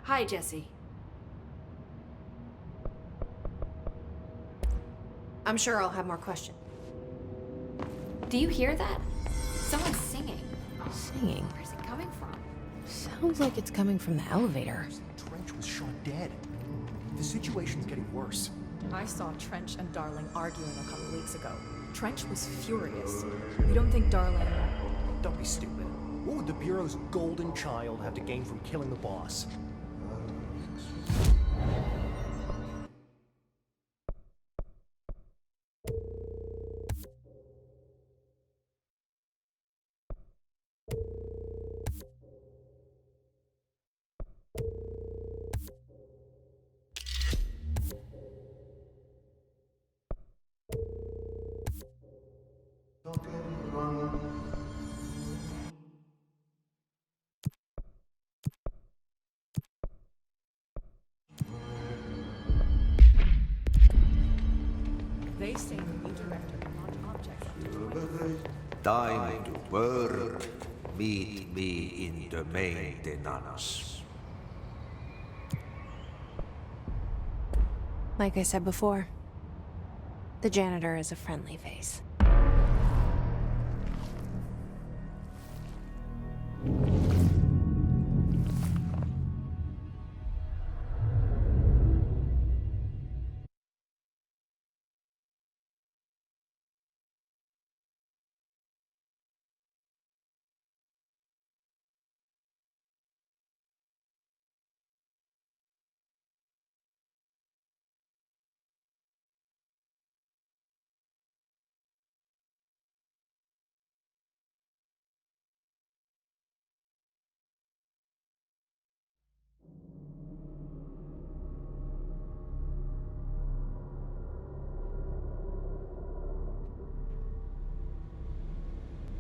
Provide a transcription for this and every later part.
Hi, Jesse. I'm sure I'll have more questions. Do you hear that? Someone's singing. Singing? Where's it coming from? Sounds like it's coming from the elevator. Trench was shot dead. The situation's getting worse. I saw Trench and Darling arguing a couple weeks ago. Trench was furious. You don't think Darling... Don't be stupid. What would the Bureau's golden child have to gain from killing the boss? They say the new director can launch objects up to 20. Time to work. Meet me in the maintenance. Like I said before, the janitor is a friendly face.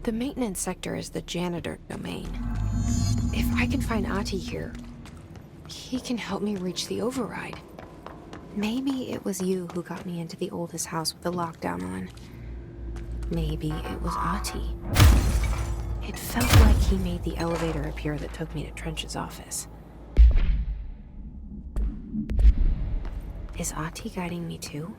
The maintenance sector is the janitor domain. If I can find Ahti here, he can help me reach the override. Maybe it was you who got me into the oldest house with the lockdown on. Maybe it was Ahti. It felt like he made the elevator appear that took me to Trench's office. Is Ahti guiding me too?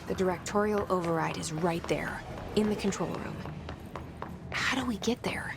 The Directorial override is right there, in the control room. How do we get there?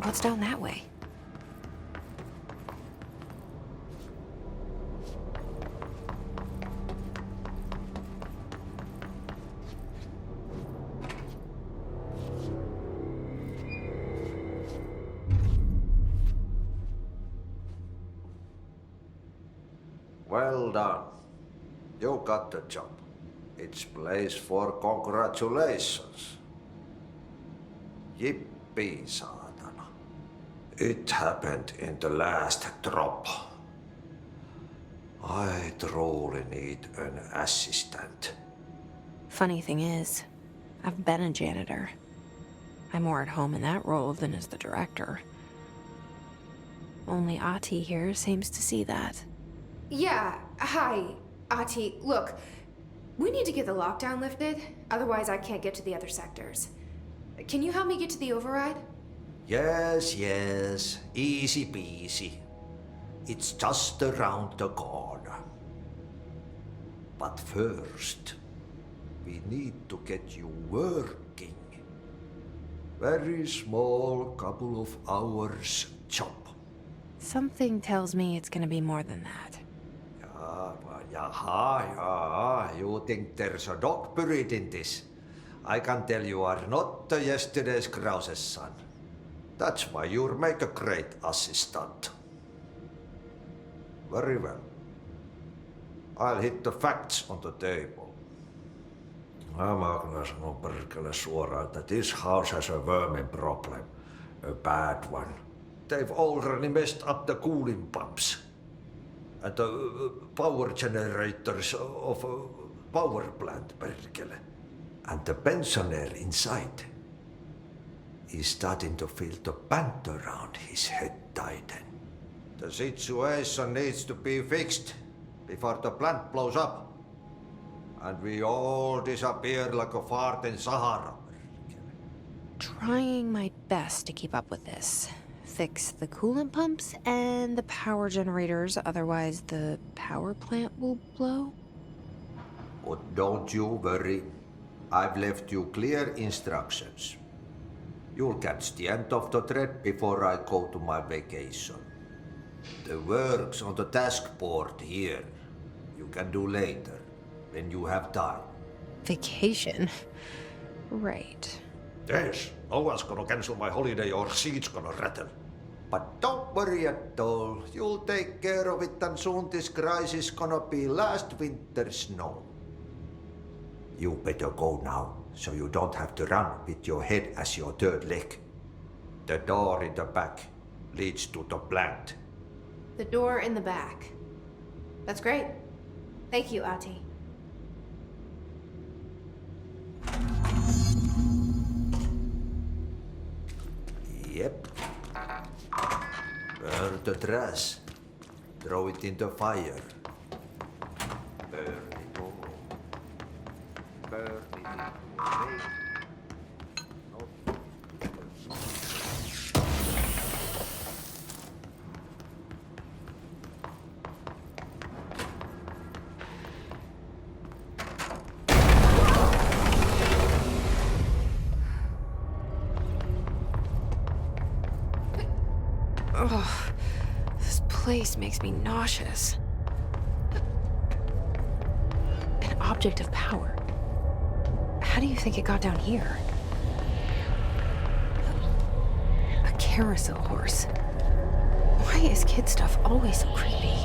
What's down that way? Well done. You got the job. It's place for congratulations. Yippee, saatana. It happened in the last drop. I truly need an assistant. Funny thing is, I've been a janitor. I'm more at home in that role than as the director. Only Ahti here seems to see that. Yeah, hi, Ahti. Look, we need to get the lockdown lifted, otherwise I can't get to the other sectors. Can you help me get to the override? Yes, easy peasy. It's just around the corner. But first, we need to get you working. Very small, couple of hours job. Something tells me it's gonna be more than that. Yeah, you think there's a dog buried in this? I can tell you are not yesterday's Krause's son. That's why you'll make a great assistant. Very well. I'll hit the facts on the table. Mä kyllä sanon perkele suoraan, että this house has a vermin problem. A bad one. They've already messed up the cooling pumps. And the power generators of a power plant, perkele. And the pensioner inside is starting to feel the band around his head tighten. The situation needs to be fixed before the plant blows up. And we all disappear like a fart in Sahara. Trying my best to keep up with this. Fix the coolant pumps and the power generators, otherwise the power plant will blow. But don't you worry. I've left you clear instructions. You'll catch the end of the thread before I go to my vacation. The work's on the task board here. You can do later, when you have time. Vacation? Right. Yes, no one's gonna cancel my holiday or seat's gonna rattle. But don't worry at all. You'll take care of it and soon this crisis gonna be last winter's snow. You better go now, so you don't have to run with your head as your third leg. The door in the back leads to the plant. The door in the back. That's great. Thank you, Ahti. Yep. Burn the trash. Throw it in the fire. Burn it all. Burn it in vain. Ugh, this place makes me nauseous. An object of power. How do you think it got down here? A carousel horse. Why is kid stuff always so creepy?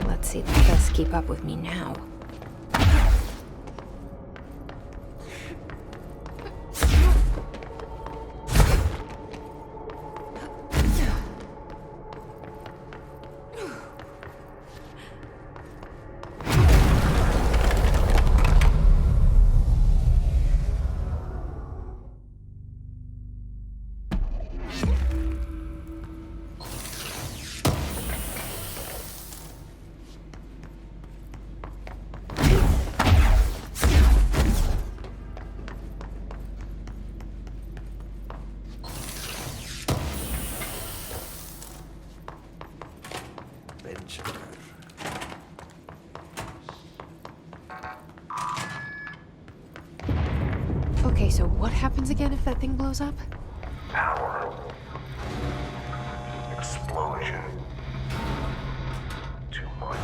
Let's see if the best keep up with me now. Okay, so what happens again if that thing blows up? Power. Explosion. Too much.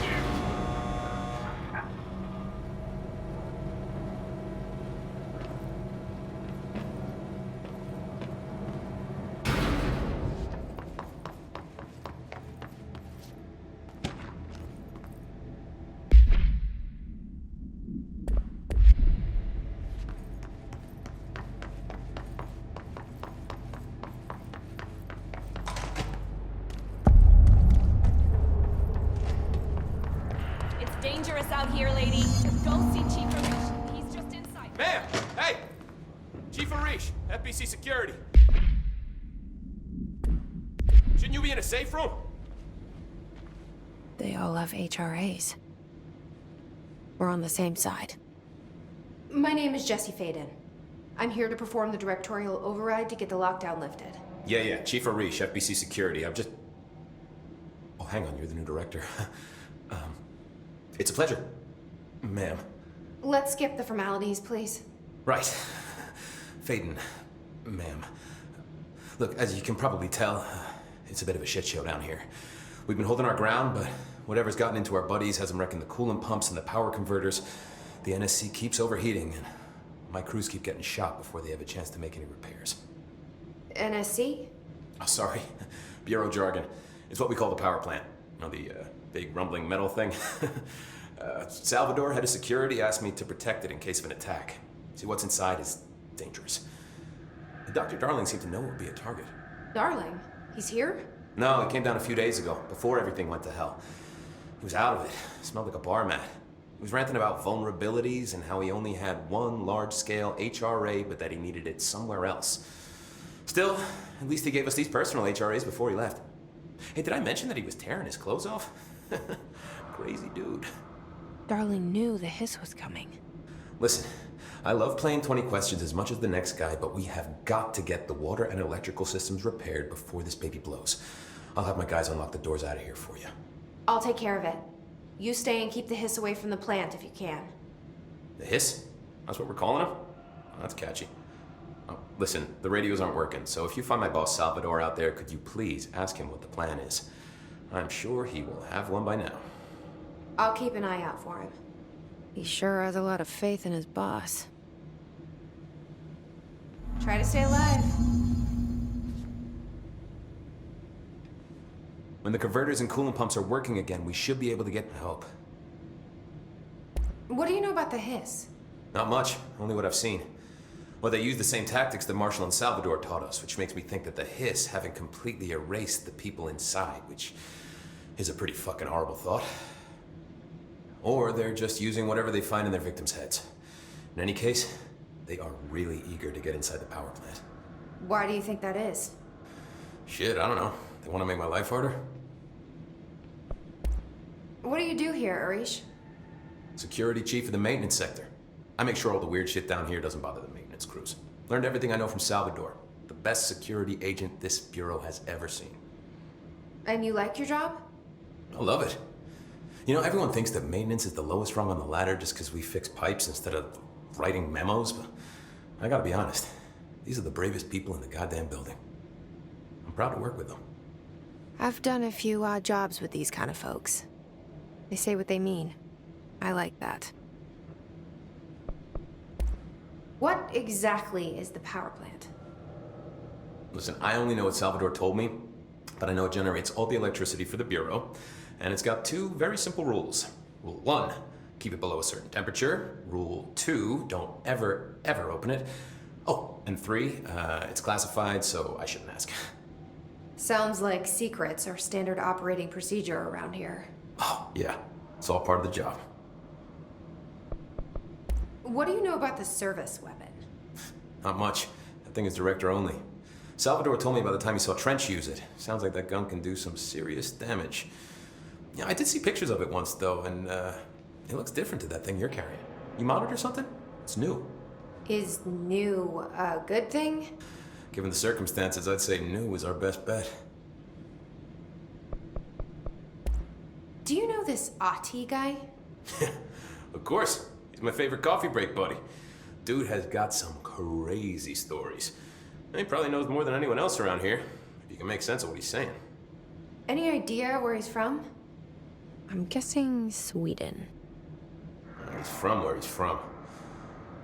Dangerous out here, lady. Go see Chief Arish. He's just inside. Ma'am! Hey! Chief Arish, FBC Security. Shouldn't you be in a safe room? They all have HRAs. We're on the same side. My name is Jesse Faden. I'm here to perform the directorial override to get the lockdown lifted. Yeah, Chief Arish, FBC Security. I'm just... Oh, hang on, you're the new director. It's a pleasure, ma'am. Let's skip the formalities, please. Right. Faden, ma'am. Look, as you can probably tell, it's a bit of a shit show down here. We've been holding our ground, but whatever's gotten into our buddies has them wrecking the coolant pumps and the power converters. The NSC keeps overheating, and my crews keep getting shot before they have a chance to make any repairs. NSC? Oh, sorry. Bureau jargon. It's what we call the power plant. You know, the big rumbling metal thing. Salvador, head of security, asked me to protect it in case of an attack. See, what's inside is dangerous. Dr. Darling seemed to know it would be a target. Darling? He's here? No, he came down a few days ago, before everything went to hell. He was out of it. Smelled like a bar mat. He was ranting about vulnerabilities and how he only had one large-scale HRA, but that he needed it somewhere else. Still, at least he gave us these personal HRAs before he left. Hey, did I mention that he was tearing his clothes off? Crazy dude. Darling knew the hiss was coming. Listen, I love playing 20 questions as much as the next guy, but we have got to get the water and electrical systems repaired before this baby blows. I'll have my guys unlock the doors out of here for you. I'll take care of it. You stay and keep the hiss away from the plant if you can. The hiss? That's what we're calling him? Oh, that's catchy. Oh, listen, the radios aren't working, so if you find my boss Salvador out there, could you please ask him what the plan is? I'm sure he will have one by now. I'll keep an eye out for him. He sure has a lot of faith in his boss. Try to stay alive. When the converters and coolant pumps are working again, we should be able to get help. What do you know about the hiss? Not much, only what I've seen. Well, they use the same tactics that Marshall and Salvador taught us, which makes me think that the hiss haven't completely erased the people inside, which is a pretty fucking horrible thought. Or they're just using whatever they find in their victims' heads. In any case, they are really eager to get inside the power plant. Why do you think that is? Shit, I don't know. They want to make my life harder? What do you do here, Arish? Security chief of the maintenance sector. I make sure all the weird shit down here doesn't bother the maintenance crews. Learned everything I know from Salvador. The best security agent this bureau has ever seen. And you like your job? I love it. You know, everyone thinks that maintenance is the lowest rung on the ladder just because we fix pipes instead of writing memos, but I gotta be honest. These are the bravest people in the goddamn building. I'm proud to work with them. I've done a few odd jobs with these kind of folks. They say what they mean. I like that. What exactly is the power plant? Listen, I only know what Salvador told me, but I know it generates all the electricity for the Bureau, and it's got two very simple rules. Rule 1, keep it below a certain temperature. Rule 2, don't ever, ever open it. Oh, and 3, it's classified, so I shouldn't ask. Sounds like secrets are standard operating procedure around here. Oh, yeah, it's all part of the job. What do you know about the service weapon? Not much. That thing is director only. Salvador told me by the time he saw Trench use it. Sounds like that gun can do some serious damage. Yeah, I did see pictures of it once, though, and it looks different to that thing you're carrying. You modded or something? It's new. Is new a good thing? Given the circumstances, I'd say new is our best bet. Do you know this Ati guy? Of course. He's my favorite coffee break buddy. Dude has got some crazy stories. He probably knows more than anyone else around here, if you can make sense of what he's saying. Any idea where he's from? I'm guessing Sweden. He's from where he's from.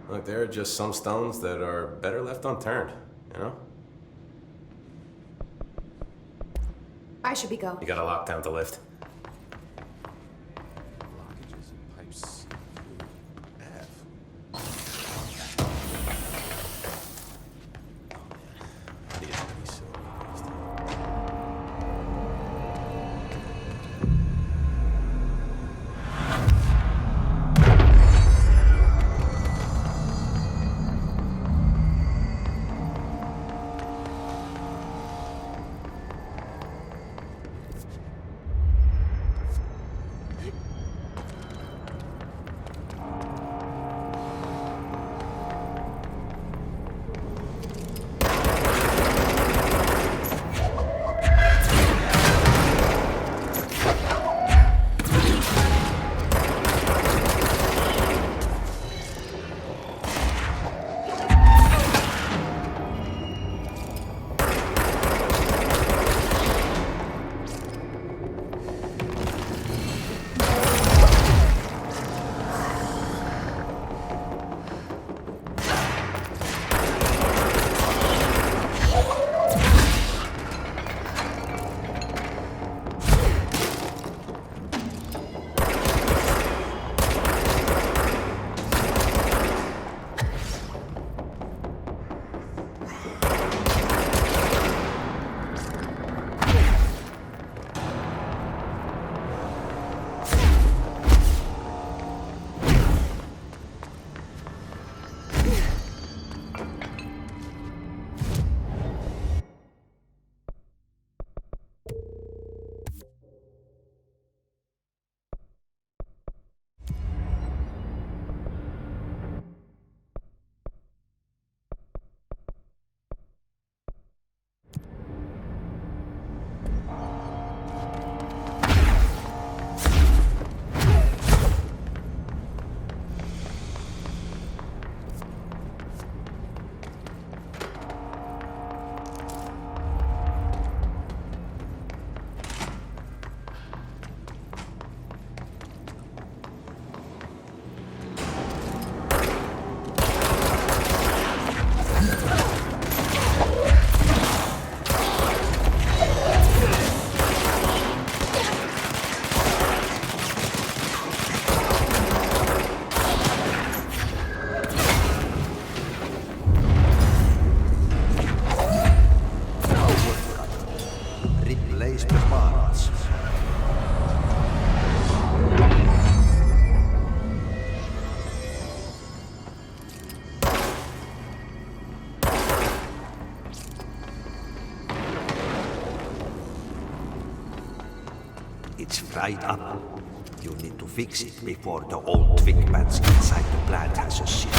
Look, there are just some stones that are better left unturned, you know? I should be going. You gotta lock down the lift. Blockages and pipes. It's fried up. You need to fix it before the old twig bats inside the plant has a shit.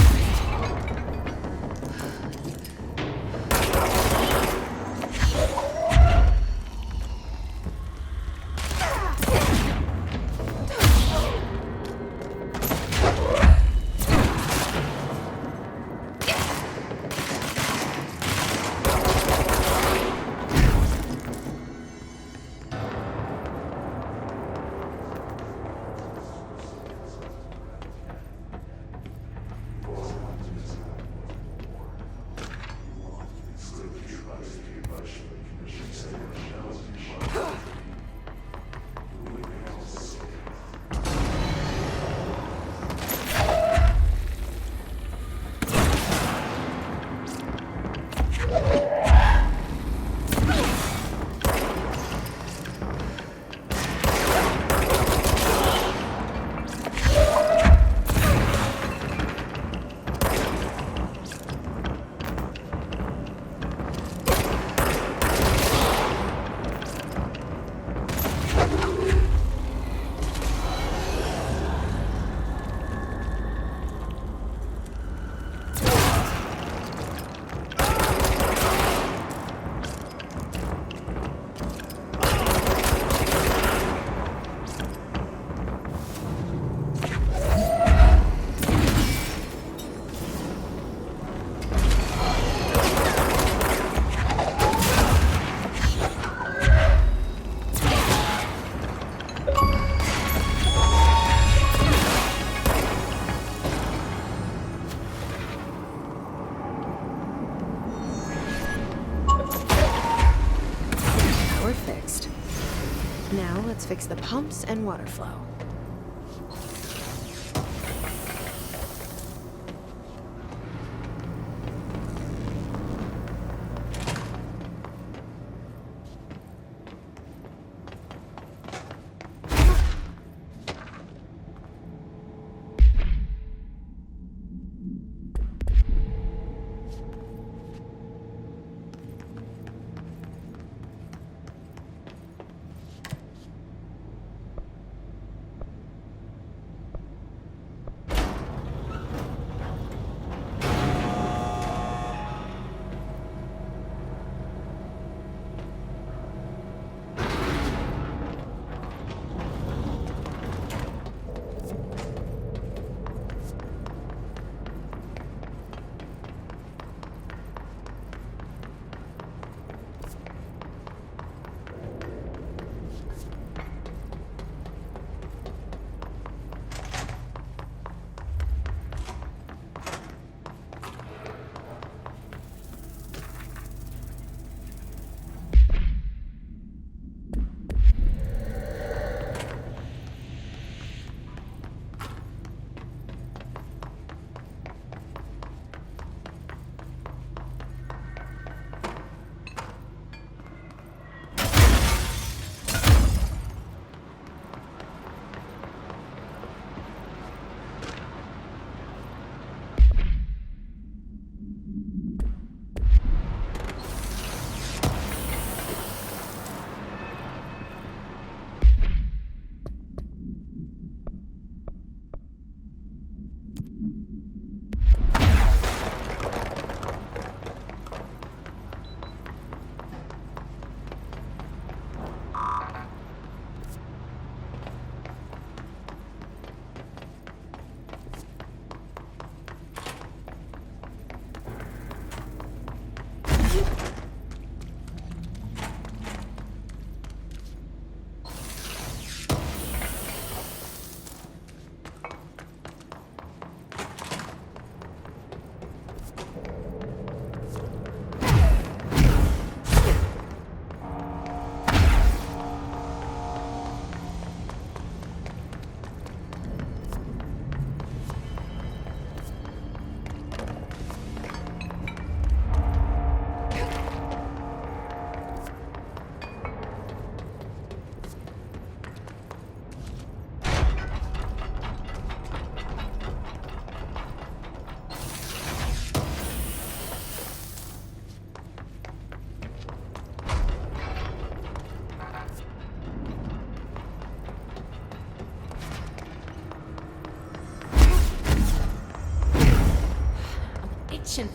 fixed. Now let's fix the pumps and water flow.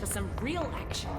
For some real action.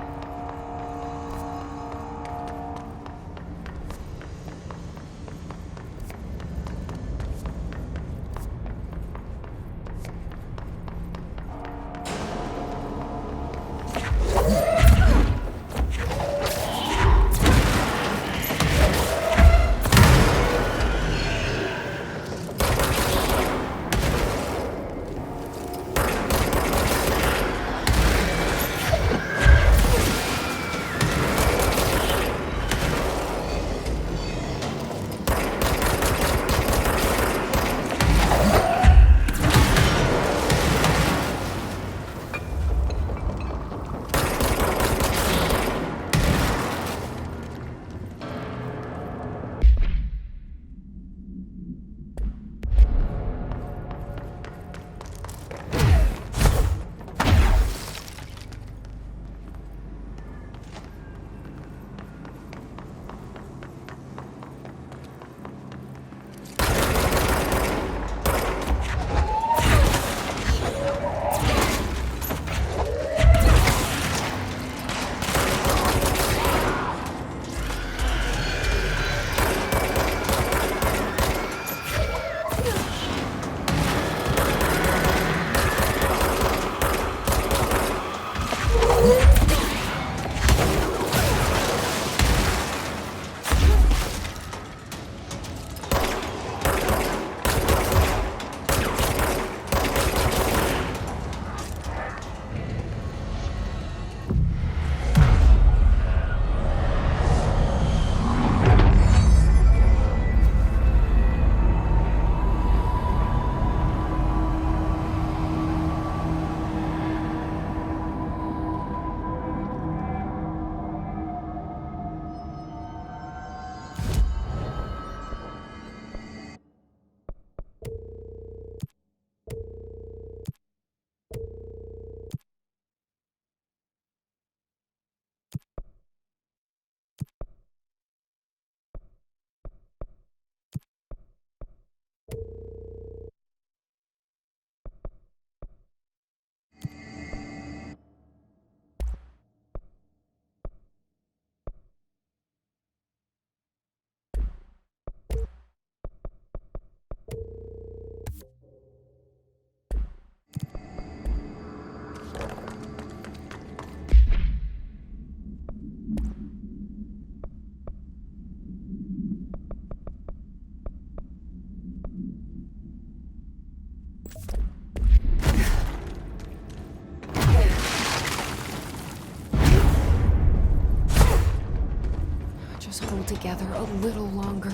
just hold together a little longer.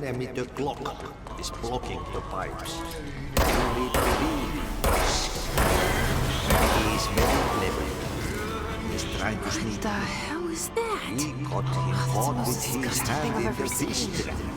enemy, the clock, is blocking the pipes. You need to leave. He is very clever. He's trying to sneak. What the hell is that? He caught him That's the caught most with his disgusting hand thing in I've the ever seen. fist. Get rid of him.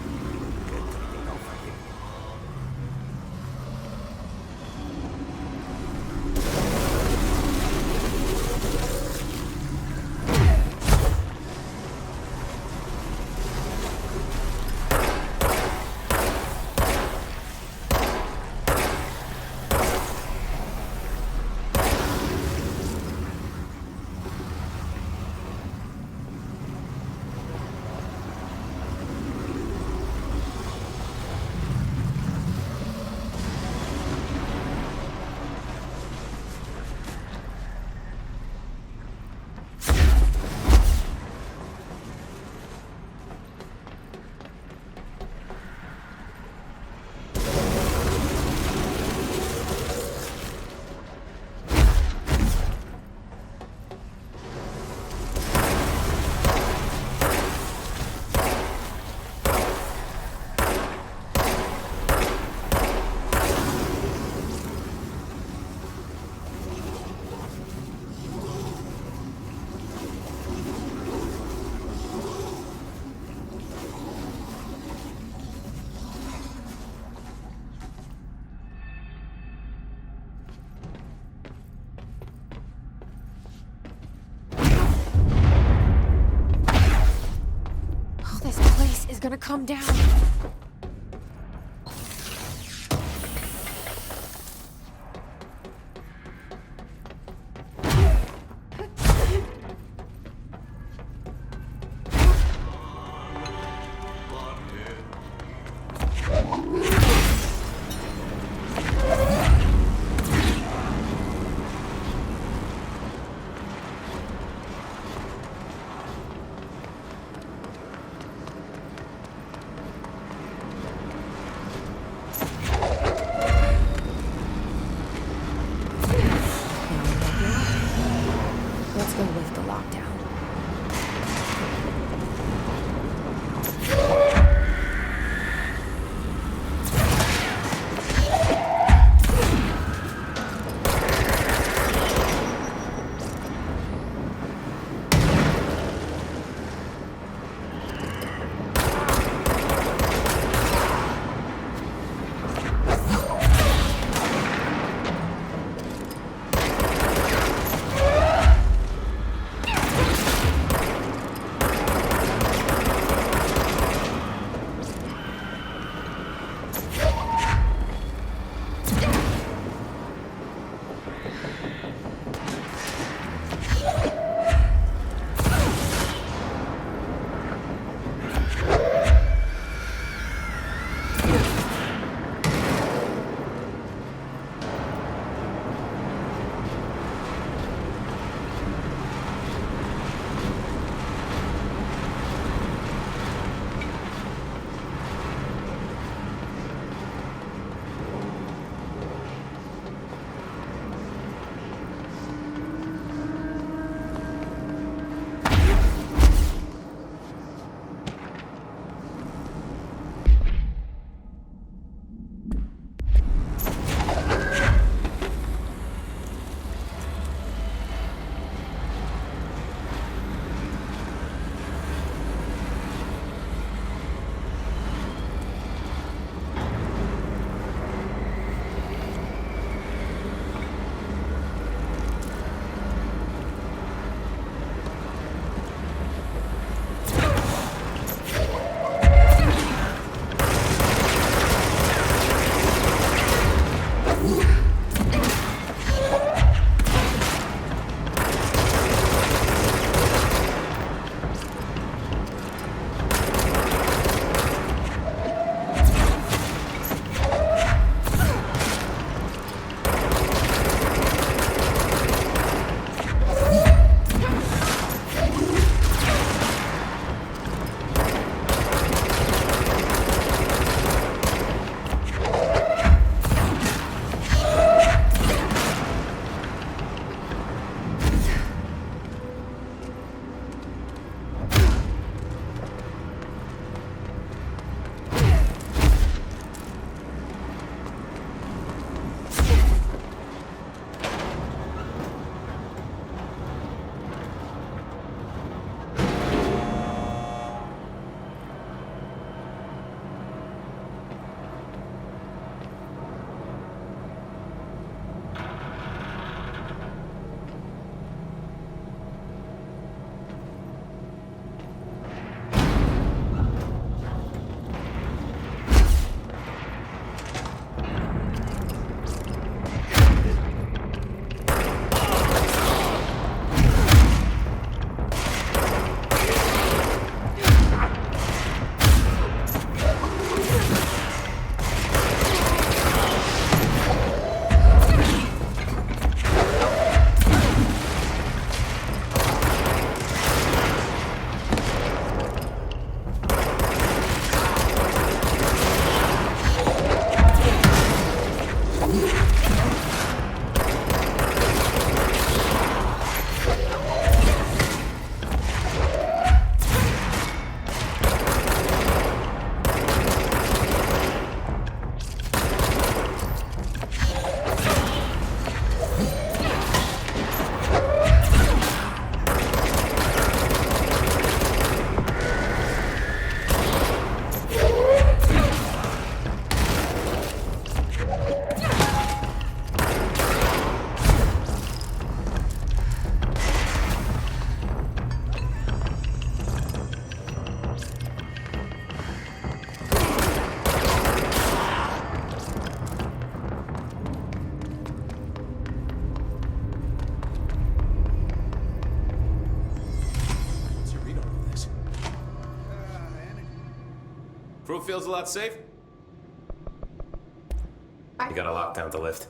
Oh, this place is gonna come down. What's your read on all this? Crew feels a lot safer? You gotta lock down the lift.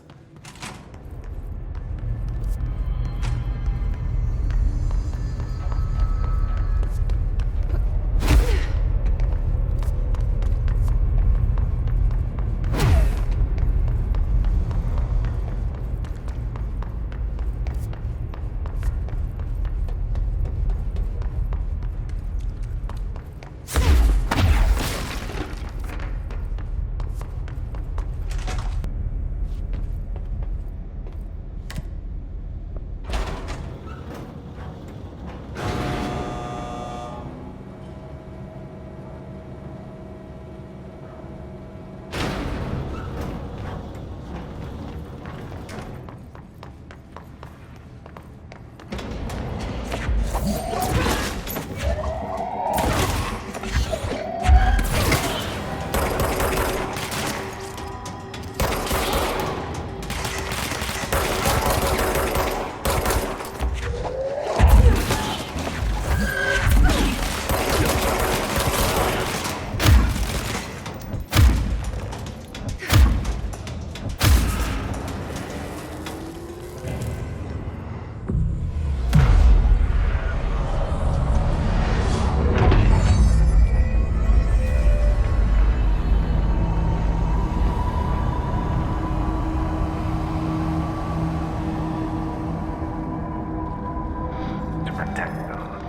Protect them.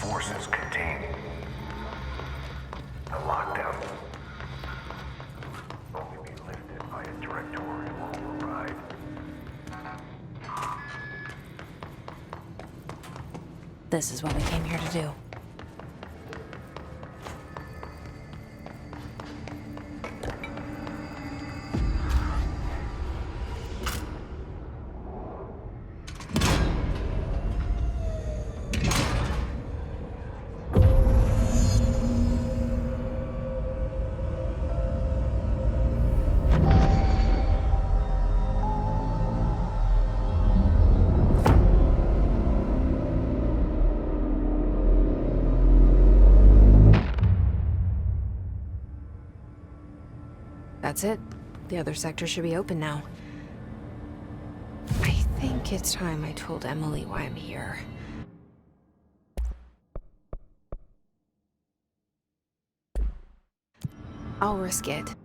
Forces containing the lockdown only be lifted by a directorial override. This is what we came here to do. That's it. The other sector should be open now. I think it's time I told Emily why I'm here. I'll risk it.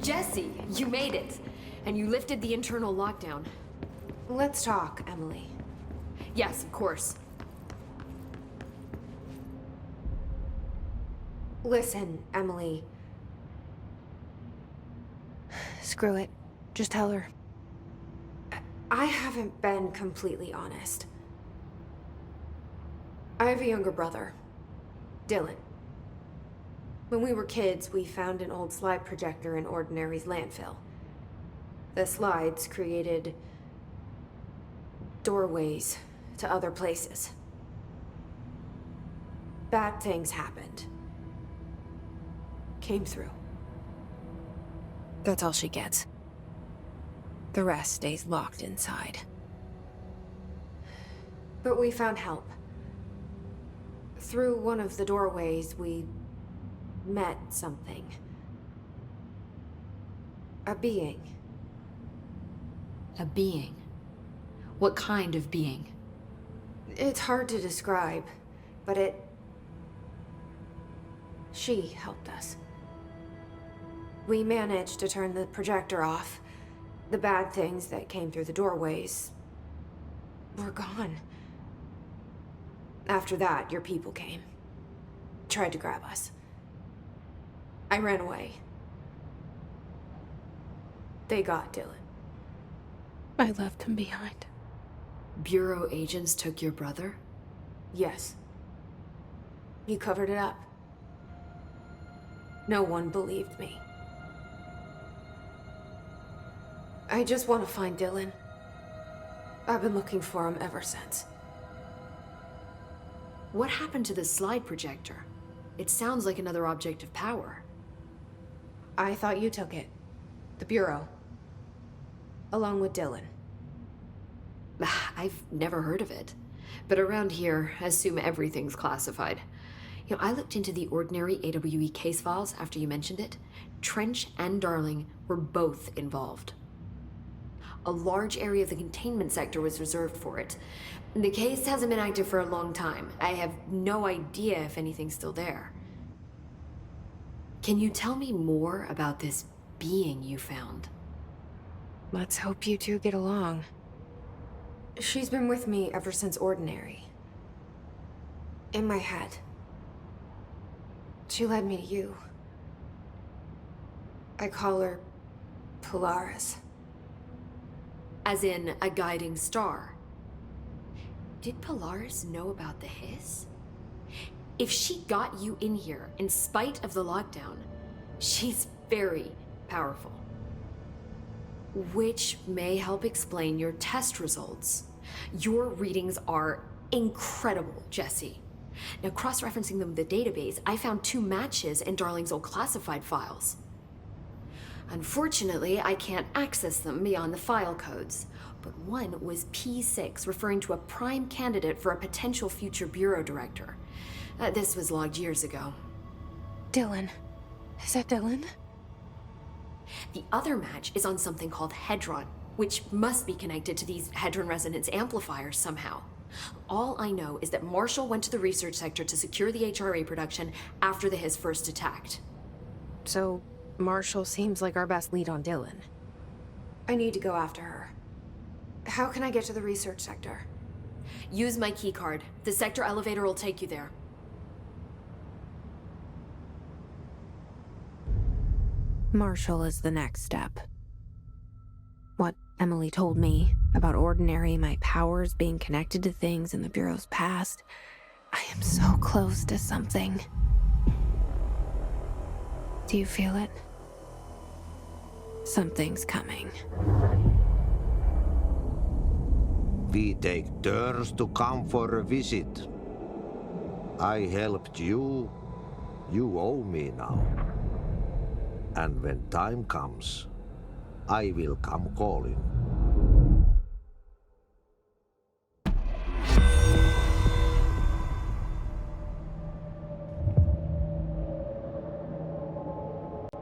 Jesse, you made it. And you lifted the internal lockdown. Let's talk, Emily. Yes, of course. Listen, Emily. Screw it. Just tell her. I haven't been completely honest. I have a younger brother, Dylan. When we were kids, we found an old slide projector in Ordinary's landfill. The slides created doorways to other places. Bad things happened. Came through. That's all she gets. The rest stays locked inside. But we found help. Through one of the doorways, we met something. A being. A being? What kind of being? It's hard to describe, but she helped us. We managed to turn the projector off. The bad things that came through the doorways were gone. After that, your people came. Tried to grab us. I ran away. They got Dylan. I left him behind. Bureau agents took your brother? Yes. You covered it up. No one believed me. I just want to find Dylan. I've been looking for him ever since. What happened to the slide projector? It sounds like another object of power. I thought you took it. The Bureau. Along with Dylan. I've never heard of it. But around here, I assume everything's classified. You know, I looked into the Ordinary AWE case files after you mentioned it. Trench and Darling were both involved. A large area of the containment sector was reserved for it. The case hasn't been active for a long time. I have no idea if anything's still there. Can you tell me more about this being you found? Let's hope you two get along. She's been with me ever since Ordinary. In my head. She led me to you. I call her Polaris. As in, a guiding star. Did Polaris know about the hiss? If she got you in here in spite of the lockdown, she's very powerful. Which may help explain your test results. Your readings are incredible, Jesse. Now, cross-referencing them with the database, I found 2 matches in Darling's old classified files. Unfortunately, I can't access them beyond the file codes, but one was P6, referring to a prime candidate for a potential future bureau director. This was logged years ago. Dylan. Is that Dylan? The other match is on something called Hedron, which must be connected to these Hedron resonance amplifiers somehow. All I know is that Marshall went to the research sector to secure the HRA production after the hiss first attacked. So, Marshall seems like our best lead on Dylan. I need to go after her. How can I get to the research sector? Use my keycard. The sector elevator will take you there. Marshall is the next step. What Emily told me about Ordinary, my powers being connected to things in the Bureau's past. I am so close to something. Do you feel it? Something's coming. We take turns to come for a visit. I helped you. You owe me now. And when time comes, I will come calling.